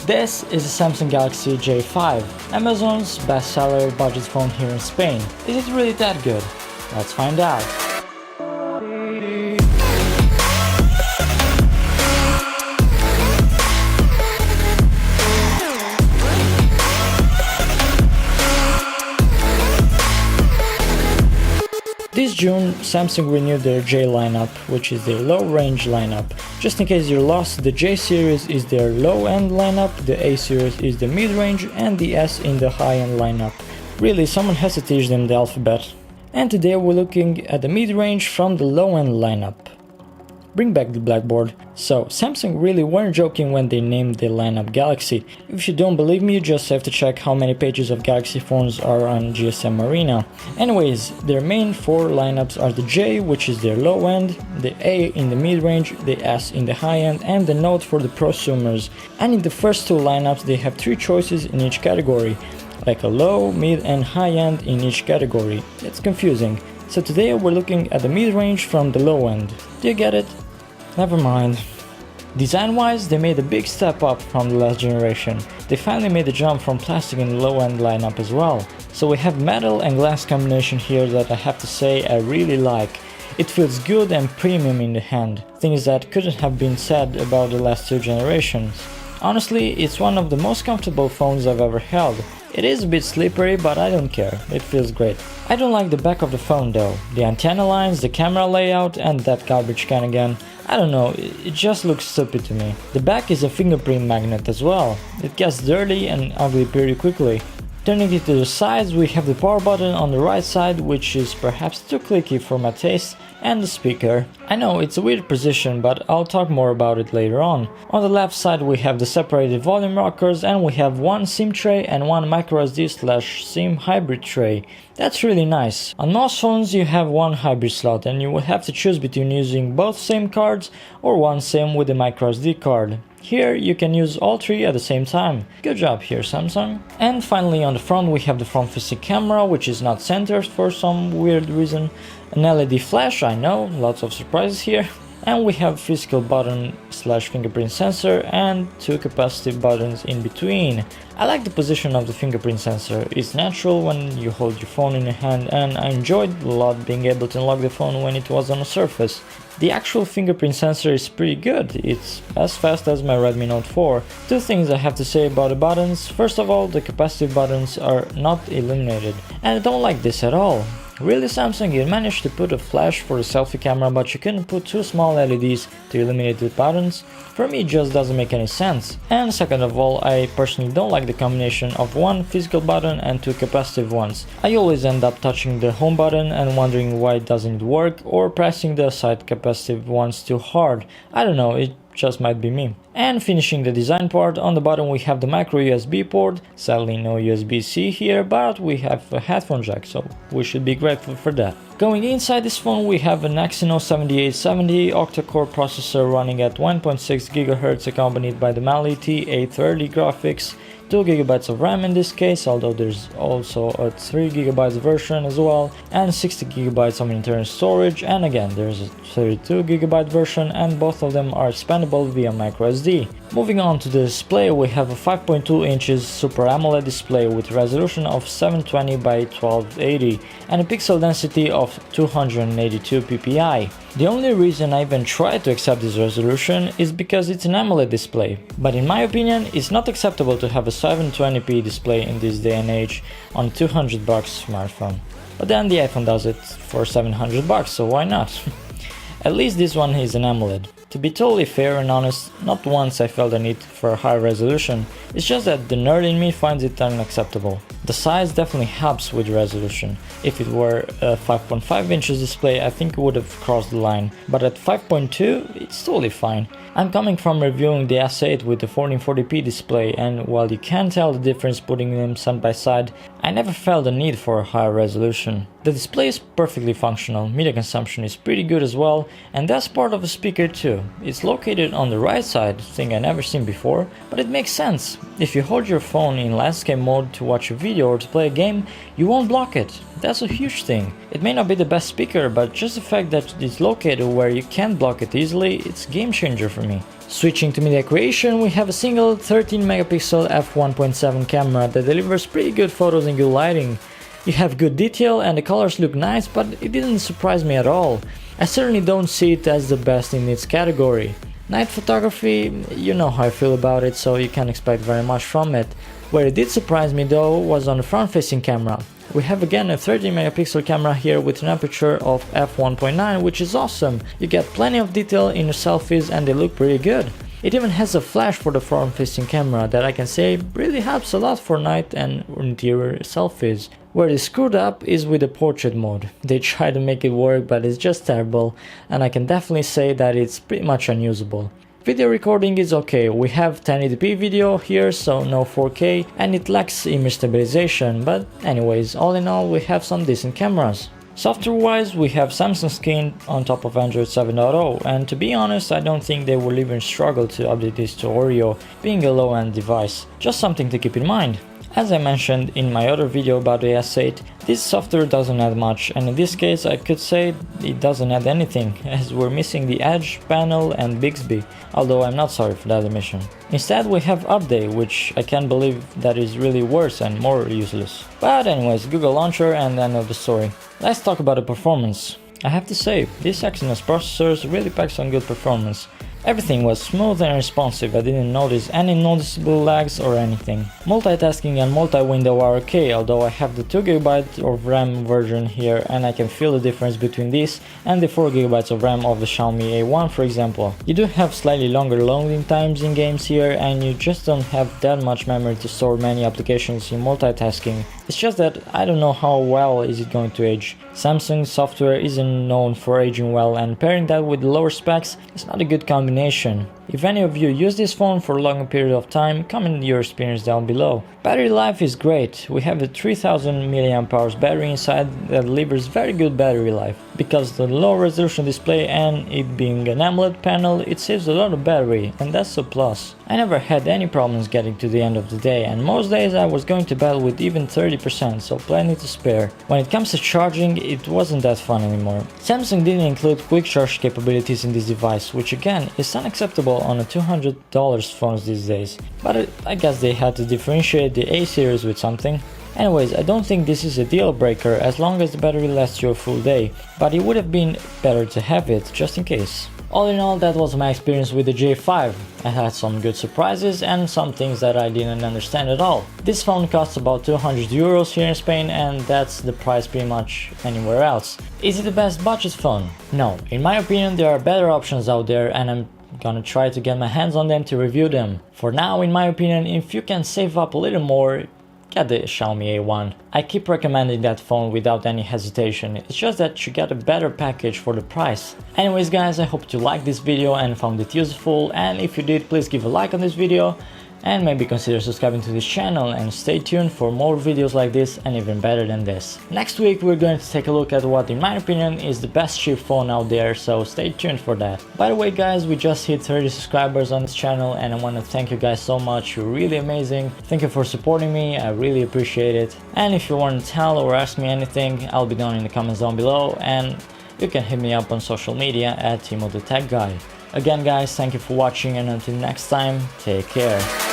This is a Samsung Galaxy J5, Amazon's bestseller budget phone here in Spain. Is it really that good? Let's find out. This June, Samsung renewed their J lineup, which is their low-range lineup. Just in case you're lost, the J series is their low-end lineup, the A series is the mid-range, and the S in the high-end lineup. Really, someone has to teach them the alphabet. And today we're looking at the mid-range from the low-end lineup. Bring back the blackboard. So, Samsung really weren't joking when they named the lineup Galaxy. If you don't believe me, you just have to check how many pages of Galaxy phones are on GSM Arena. Anyways, their main four lineups are the J, which is their low end, the A in the mid-range, the S in the high end, and the Note for the prosumers. And in the first two lineups they have three choices in each category, like a low, mid, and high end in each category. It's confusing. So today we're looking at the mid-range from the low end. Do you get it? Never mind. Design-wise, they made a big step up from the last generation. They finally made the jump from plastic in the low-end lineup as well. So we have metal and glass combination here that I have to say I really like. It feels good and premium in the hand, things that couldn't have been said about the last two generations. Honestly, it's one of the most comfortable phones I've ever held. It is a bit slippery, but I don't care, it feels great. I don't like the back of the phone though. The antenna lines, the camera layout, and that garbage can again. I don't know, it just looks stupid to me. The back is a fingerprint magnet as well. It gets dirty and ugly pretty quickly. Turning it to the sides, we have the power button on the right side, which is perhaps too clicky for my taste, and the speaker. I know it's a weird position, but I'll talk more about it later on. On the left side we have the separated volume rockers, and we have one SIM tray and one microSD/SIM hybrid tray. That's really nice. On most phones you have one hybrid slot and you will have to choose between using both SIM cards or one SIM with a microSD card. Here you can use all three at the same time. Good job here, Samsung. And finally on the front we have the front-facing camera, which is not centered for some weird reason. An LED flash, I know, lots of surprises here. And we have physical button/fingerprint sensor and two capacitive buttons in between. I like the position of the fingerprint sensor. It's natural when you hold your phone in your hand, and I enjoyed a lot being able to unlock the phone when it was on a surface. The actual fingerprint sensor is pretty good, it's as fast as my Redmi Note 4. Two things I have to say about the buttons. First of all, the capacitive buttons are not illuminated, and I don't like this at all. Really, Samsung, you managed to put a flash for the selfie camera, but you couldn't put two small LEDs to illuminate the buttons? For me, it just doesn't make any sense. And second of all, I personally don't like the combination of one physical button and two capacitive ones. I always end up touching the home button and wondering why it doesn't work, or pressing the side capacitive ones too hard. I don't know, it just might be me. And finishing the design part, on the bottom we have the micro USB port. Sadly no USB-C here, but we have a headphone jack, so we should be grateful for that. Going inside this phone we have an Exynos 7870 octa-core processor running at 1.6 GHz accompanied by the Mali T830 graphics. 2 GB of RAM in this case, although there's also a 3 GB version as well, and 60 GB of internal storage, and again there's a 32 GB version, and both of them are expandable via microSD. Moving on to the display, we have a 5.2 inches Super AMOLED display with a resolution of 720 by 1280 and a pixel density of 282 ppi. The only reason I even tried to accept this resolution is because it's an AMOLED display, but in my opinion it's not acceptable to have a 720p display in this day and age on $200 smartphone. But then the iPhone does it for $700, so why not? At least this one is an AMOLED. To be totally fair and honest, not once I felt a need for a high resolution, it's just that the nerd in me finds it unacceptable. The size definitely helps with resolution. If it were a 5.5 inches display, I think it would have crossed the line, but at 5.2 it's totally fine. I'm coming from reviewing the S8 with the 1440p display, and while you can tell the difference putting them side by side, I never felt the need for a higher resolution. The display is perfectly functional, media consumption is pretty good as well, and that's part of a speaker too. It's located on the right side, thing I never seen before, but it makes sense. If you hold your phone in landscape mode to watch a video, video or to play a game, you won't block it. That's a huge thing. It may not be the best speaker, but just the fact that it's located where you can't block it easily, it's a game changer for me. Switching to media creation, we have a single 13 megapixel f1.7 camera that delivers pretty good photos in good lighting. You have good detail and the colors look nice, but it didn't surprise me at all. I certainly don't see it as the best in its category. Night photography, you know how I feel about it, so you can't expect very much from it. Where it did surprise me though was on the front-facing camera. We have again a 13 megapixel camera here with an aperture of f1.9, which is awesome. You get plenty of detail in your selfies and they look pretty good. It even has a flash for the front-facing camera that I can say really helps a lot for night and interior selfies. Where it screwed up is with the portrait mode. They try to make it work, but it's just terrible, and I can definitely say that it's pretty much unusable. Video recording is okay, we have 1080p video here, so no 4K, and it lacks image stabilization, but anyways, all in all we have some decent cameras. Software wise, we have Samsung Skin on top of Android 7.0, and to be honest, I don't think they will even struggle to update this to Oreo, being a low-end device. Just something to keep in mind. As I mentioned in my other video about the S8, this software doesn't add much, and in this case I could say it doesn't add anything, as we're missing the Edge, panel and Bixby, although I'm not sorry for that omission. Instead we have Update, which I can't believe that is really worse and more useless. But anyways, Google Launcher and end of the story. Let's talk about the performance. I have to say, this Exynos processor really packs some good performance. Everything was smooth and responsive, I didn't notice any noticeable lags or anything. Multitasking and multi-window are okay, although I have the 2GB of RAM version here and I can feel the difference between this and the 4GB of RAM of the Xiaomi A1 for example. You do have slightly longer loading times in games here and you just don't have that much memory to store many applications in multitasking. It's just that I don't know how well is it going to age. Samsung software isn't known for aging well, and pairing that with lower specs is not a good combination. If any of you use this phone for a longer period of time, comment your experience down below. Battery life is great. We have a 3000 mAh battery inside that delivers very good battery life. Because of the low resolution display and it being an AMOLED panel, it saves a lot of battery, and that's a plus. I never had any problems getting to the end of the day, and most days I was going to bed with even 30%, so plenty to spare. When it comes to charging, it wasn't that fun anymore. Samsung didn't include quick charge capabilities in this device, which again is unacceptable on a $200 phones these days, but I guess they had to differentiate the A series with something. Anyways, I don't think this is a deal breaker as long as the battery lasts you a full day, but it would have been better to have it just in case. All in all, that was my experience with the J5. I had some good surprises and some things that I didn't understand at all. This phone costs about 200 euros here in Spain, and that's the price pretty much anywhere else. Is it the best budget phone? No, in my opinion there are better options out there and I'm gonna try to get my hands on them to review them. For now, in my opinion, if you can save up a little more, get the Xiaomi A1. I keep recommending that phone without any hesitation, it's just that you get a better package for the price. Anyways guys, I hope you liked this video and found it useful, and if you did, please give a like on this video and maybe consider subscribing to this channel, and stay tuned for more videos like this and even better than this. Next week we're going to take a look at what in my opinion is the best cheap phone out there, so stay tuned for that. By the way guys, we just hit 30 subscribers on this channel and I want to thank you guys so much, you're really amazing. Thank you for supporting me, I really appreciate it. And if you want to tell or ask me anything, I'll be down in the comments down below, and you can hit me up on social media at TimoTheTechGuy. Again guys, thank you for watching, and until next time, take care.